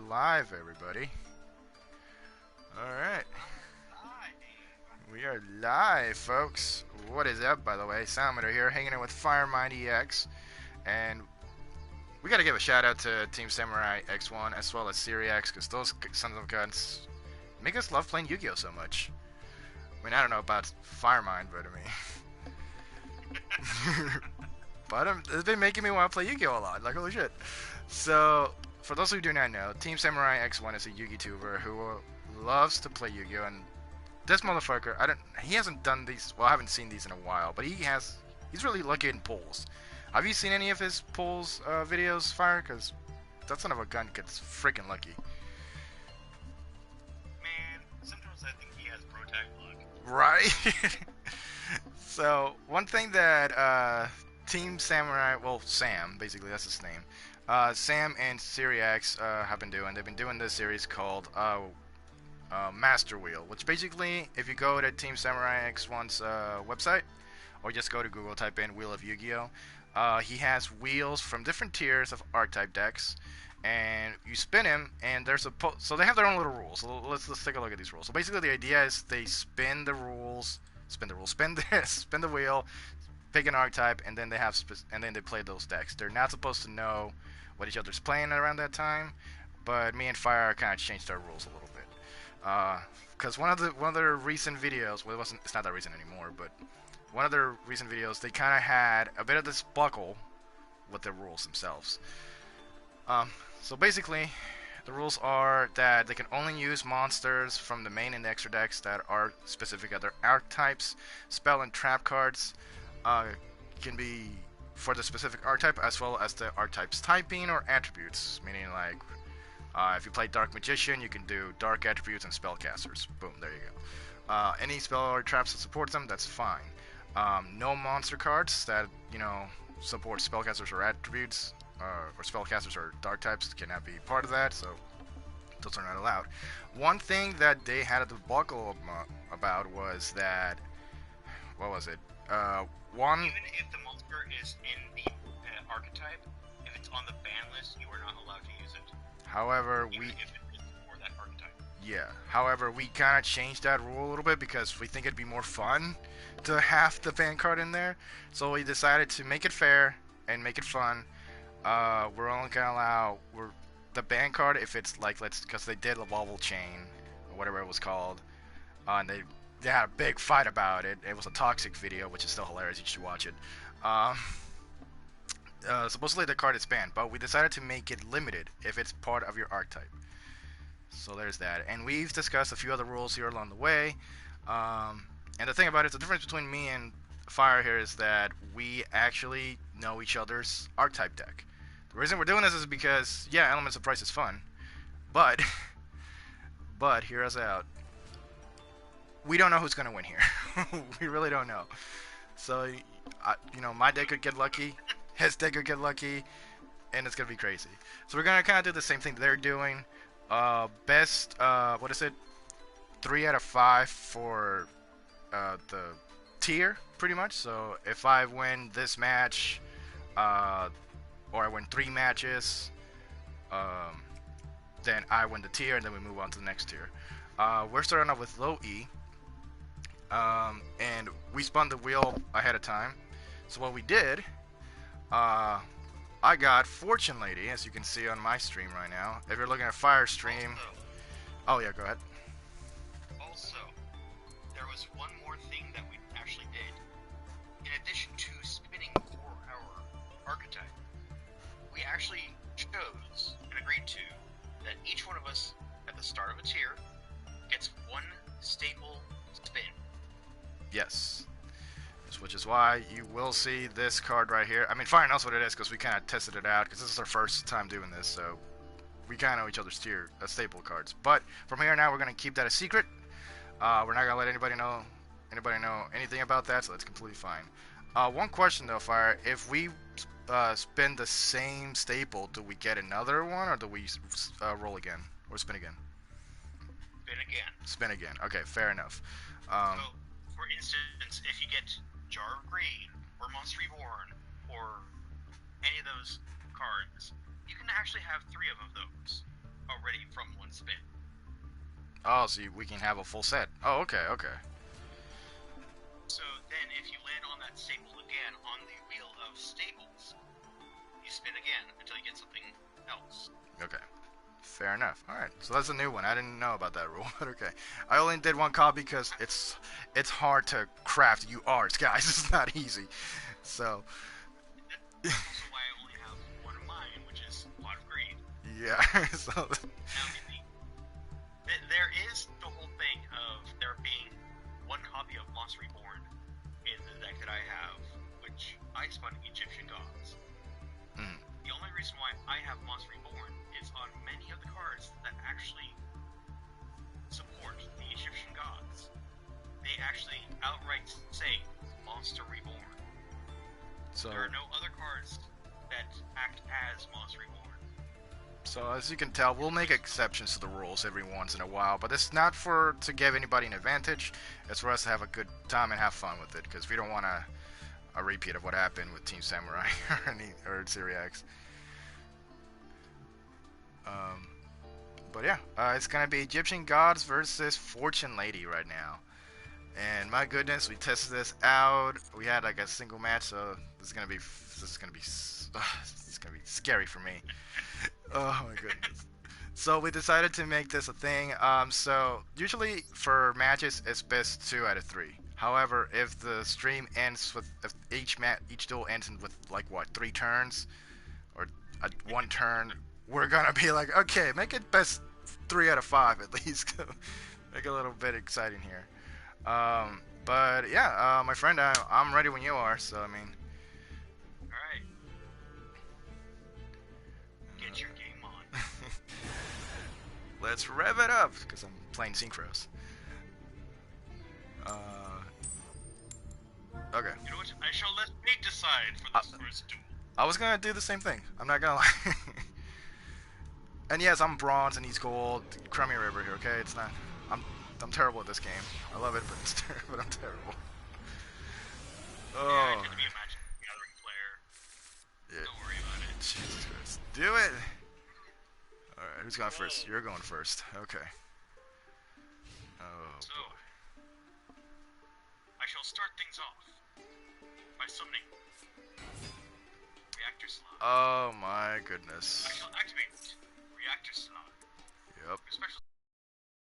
live, everybody. Alright. We are live, folks. What is up, by the way? Salamander here, hanging out with FriemindEX. And we gotta give a shout out to Team Samurai X1 as well as SiriX, because those sons of guns make us love playing Yu-Gi-Oh! So much. I mean, I don't know about Firemind, but I mean... but it's been making me want to play Yu-Gi-Oh! A lot, like holy shit. So, for those who do not know, Team Samurai X1 is a Yu-Gi tuber who loves to play Yu-Gi-Oh! And this motherfucker, he hasn't done these, well, I haven't seen these in a while, but he's really lucky in polls. Have you seen any of his polls videos, Fire? Because that son of a gun gets freaking lucky. Man, sometimes I think he has pro tag luck. Right? So, one thing that Team Samurai, well, Sam, basically, that's his name. Sam and SiriX have been doing. They've been doing this series called Master Wheel, which basically, if you go to Team Samurai X1's website, or just go to Google, type in Wheel of Yu-Gi-Oh! He has wheels from different tiers of archetype decks, and you spin him, and they're so they have their own little rules. So let's take a look at these rules. So basically, the idea is they spin the wheel, pick an archetype, and then they play those decks. They're not supposed to know what each other's playing around that time, but me and Fire kind of changed our rules a little bit. Because one of their recent videos, well, it's not that recent anymore, but one of their recent videos, they kind of had a bit of this buckle with the rules themselves. So basically, the rules are that they can only use monsters from the main and extra decks that are specific at their archetypes. Spell and trap cards can be for the specific archetype as well as the archetype's typing or attributes, meaning like if you play Dark Magician, you can do Dark Attributes and Spellcasters. Boom, there you go. Any spell or traps that supports them, that's fine. No monster cards that, support Spellcasters or Attributes, or Spellcasters or Dark types cannot be part of that, so those are not allowed. One thing that they had a debacle about was that, what was it? Even if the monster is in the archetype, if it's on the ban list, you are not allowed to use it. However, Even if it is for that archetype. Yeah. However, we kind of changed that rule a little bit because we think it'd be more fun to have the ban card in there. So we decided to make it fair and make it fun. We're only gonna allow the ban card if it's like because they did a wobble chain or whatever it was called, and they had a big fight about it. It was a toxic video, which is still hilarious. You should watch it. Supposedly the card is banned, but we decided to make it limited if it's part of your archetype. So there's that. And we've discussed a few other rules here along the way. And the thing about it, the difference between me and Fire here is that we actually know each other's archetype deck. The reason we're doing this is because, yeah, Elements of Price is fun, but hear us out. We don't know who's going to win here. We really don't know. So, my deck could get lucky, his deck could get lucky, and it's going to be crazy. So we're going to kind of do the same thing they're doing. Best, what is it? 3 out of 5 for the tier, pretty much. So if I win this match, or I win 3 matches, then I win the tier, and then we move on to the next tier. We're starting off with low E, and we spun the wheel ahead of time. So what we did, I got Fortune Lady, as you can see on my stream right now. If you're looking at Fire stream, oh yeah, go ahead. Also, there was one more thing that we actually did. In addition to spinning for our archetype, we actually chose and agreed to that each one of us at the start of a tier gets one staple spin. Yes. Which is why you will see this card right here. I mean, Fire knows what it is because we kind of tested it out because this is our first time doing this, so we kind of know each other's tier staple cards. But from here now, we're going to keep that a secret. We're not going to let anybody know anything about that, so that's completely fine. One question though, Fire: if we spin the same staple, do we get another one, or do we roll again or spin again? Spin again. Spin again. Okay, fair enough. So, for instance, if you get Jar of Green, or Monster Reborn, or any of those cards, you can actually have 3 of those. already from one spin. Oh, so we can have a full set. Oh, okay, okay. So then, if you land on that staple again on the wheel of staples, you spin again until you get something else. Okay. Fair enough. Alright, so that's a new one. I didn't know about that rule, but okay. I only did one copy because it's hard to craft URs, guys. It's not easy. So, That's also why I only have one of mine, which is Pot of Greed. yeah. So, Now, there is the whole thing of there being one copy of Moss Reborn in the deck that I have, which I spun Egyptian gods. mm, The only reason why I have Moss Reborn is on many of the cards that actually support the Egyptian gods. They actually outright say Monster Reborn. so, There are no other cards that act as Moss Reborn. so as you can tell, we'll make exceptions to the rules every once in a while, but it's not for to give anybody an advantage. It's for us to have a good time and have fun with it, because we don't want a repeat of what happened with Team Samurai or Syriax. Um, but yeah, it's gonna be Egyptian Gods versus Fortune Lady right now. And my goodness, we tested this out. We had like a single match, so this is gonna be scary for me. Oh my goodness. So we decided to make this a thing. So usually for matches, it's best 2 out of 3. However, if the stream ends with if each duel ends with like what 3 turns or 1 turn, we're gonna be like, okay, make it best 3 out of 5 at least. Make it a little bit exciting here. But yeah, my friend, I'm ready when you are. So I mean, Alright. Get your game on. let's rev it up because I'm playing synchros. Okay. You know what? I shall let fate decide for this first duel. I was gonna do the same thing. I'm not gonna lie. And yes, I'm bronze and he's gold. Crummy River here, okay? It's not. I'm terrible at this game. I love it, but but I'm terrible. Yeah, I Oh. tend to be a Magic Gathering player. Yeah. Don't worry about it. Jesus Christ. Do it! Alright, who's going first? You're going first. Okay. Oh, So, boy. I shall start things off by summoning Reactor Slot. Oh, my goodness. I shall activate Reactor Slot. Yep. Your special